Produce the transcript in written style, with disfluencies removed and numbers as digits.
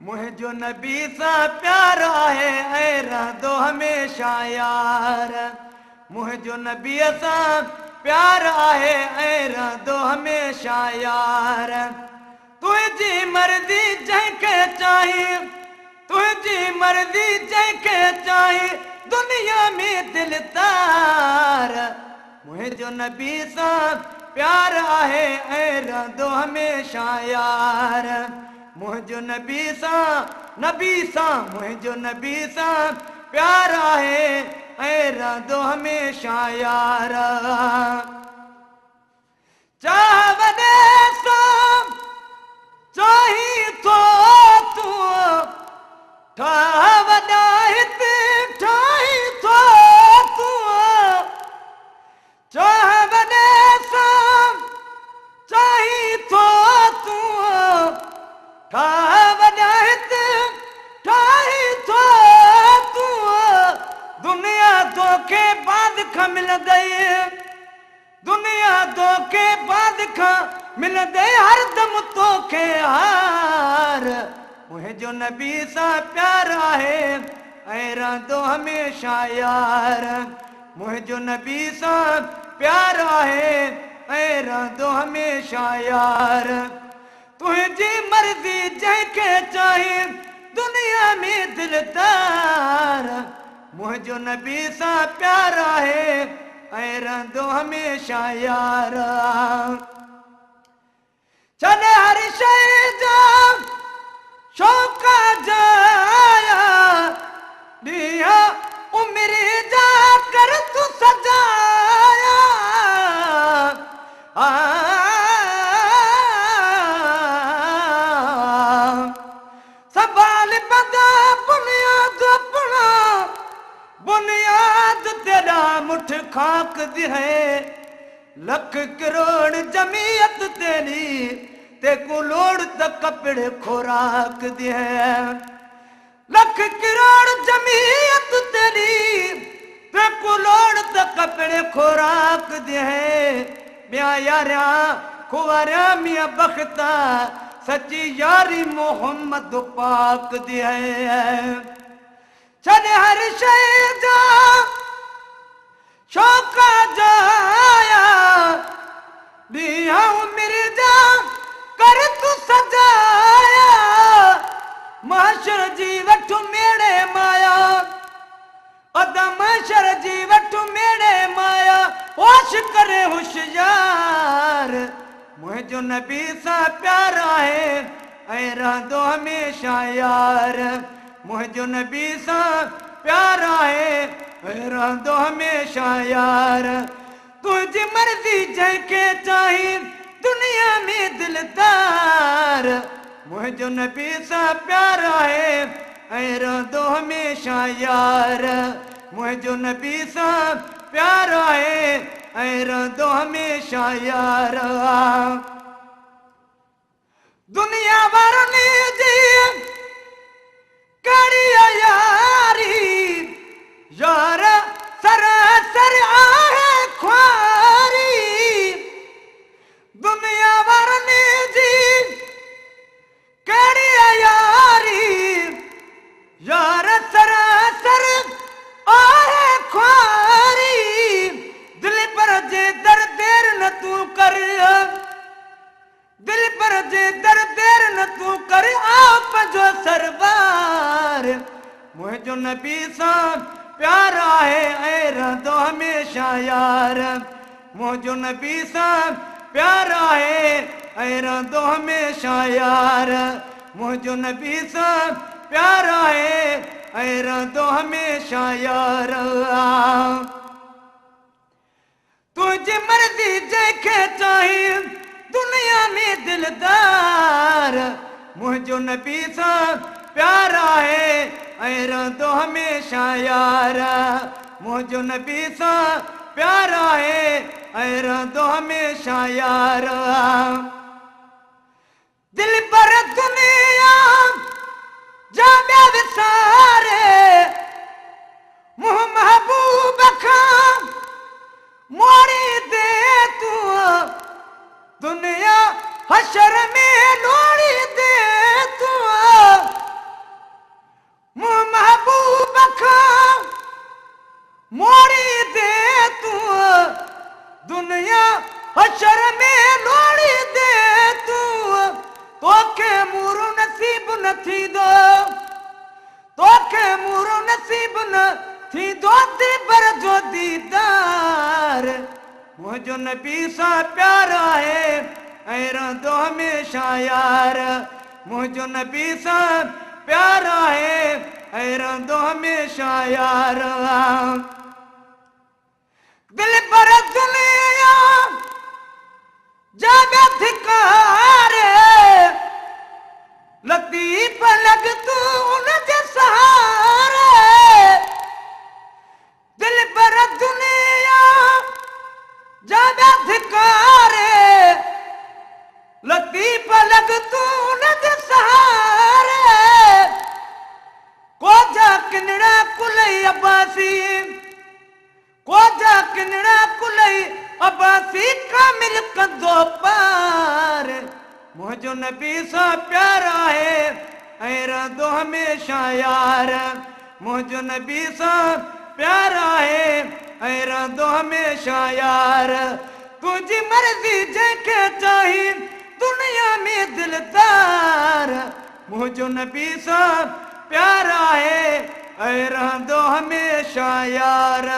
मुझो नबी सा प्यार है ऐ रहंदो हमेशा यार। मुझो नबी सा प्यार है ऐ रहंदो हमेशा यार। तुझी मर्जी जंहिंखे चाही, तुझी मर्जी जंहिंखे चाही, दुनिया में दिल तार। मुझो नबी सा प्यार है ऐ रहंदो हमेशा यार। मुझो नबी सा मुझो नबी सा प्यार है ऐ रहंदो हमेशा यार। चाह वॾे सां चाही थो तू, ठाह वॾा हिते ठाही थो तू। चाह वॾे सां चाही थो तू, ठाह वॾा हिते ठाही थो तू। दुनिया तोखे बाद खां मिलंदई, दुनिया तोखे बाद खां मिलंदई, हरदम तोखे हार। मुझो नबी सां प्यार है ऐ रहंदो हमेशा यार। मुझो नबी सां प्यार है ऐ रहंदो हमेशा यार। तुझी मर्जी जंहिंखे चाही, दुनिया में दिल तार। मुझो नबी सां प्यार है ऐ रहंदो हमेशा यार। छॾ हर शइ जा शौक़ जाया, ॾींहं उमिरि जा कर तूं सजाया। संभाल बंदा बुनियाद अपना, बुनियाद तेरा मुठ खाक दी है। लख करोड़ जमीयत तेरी, तेको लोड़ त कपड़े खुराक दी है। लख करोड़ जमीयत तेरी, तेको लोड़ त कपड़े खुराक दी है। ब्या यारा कुंवारा मियां बख्ता, सच्ची यारी मोहम्मद पाक दी है। छॾ हर शइ जा शौक़ जाया, ॾींहं उमिरि जा कर तूं सजाया। महशर जी वठ मेड़े माया, अदा महशर जी वठ मेड़े माया, होश करे होशियार। मुझो नबी सां प्यार है ऐ रहंदो हमेशा यार। मुझो नबी सां प्यार है ऐ रहंदो हमेशा यार। तुझी मर्जी जंहिंखे चाही, दुनिया में दिल तार। मुझो नबी सां प्यार है ऐ रहंदो हमेशा यार। मुझो नबी सां प्यार है ऐ रहंदो हमेशा यार। दुनिया वारनि जी कड़ी यारी, यार सरासर आहे ख्वारी। दुनिया वारनि जी कड़ी यारी, यार सरासर आहे ख्वारी। दिल पर जे दर देर न तू कर, दिल पर जे दर देर न तू कर, आप जो सरबार। मुझो नबी सां प्यार है ऐ रहंदो हमेशा यार। मुझो नबी सां प्यार है ऐ रहंदो हमेशा यार। मुझो नबी सां प्यार है ऐ रहंदो हमेशा यार। तुझी मर्जी जंहिंखे चाही, दुनिया में दिलदार। मुझो नबी सां प्यार है ऐ रहंदो हमेशा यार। मुझो नबी सां प्यार है ऐ रहंदो हमेशा यार। दिल पर दुनिया जा ॿिया विसारे, मुंह महबूब खां मोड़ी मुझो नबी सां प्यार आहे ऐं रहंदो हमेशा यार मुझो नबी सां प्यार आहे ऐं रहंदो हमेशा यार दिल पर दुनिया जागा धिकारे लतीफ लग तू उनजे सहारे दिल पर दुनिया जागा धिकारे लतीफ लग तू उनजे सहारे कोजा किनड़ा कुलई अब्बासी कोजा किनड़ा कुलई अब्बासी कामिल कंदो पार मुझो नबी सां प्यार आहे ऐं रहंदो हमेशा यार मुझो नबी सां प्यार आहे ऐं रहंदो हमेशा यार तुझी मर्ज़ी जंहिंखे चाही दुनिया में दिलदार मुझो नबी सां प्यार आहे ऐं रहंदो हमेशा यार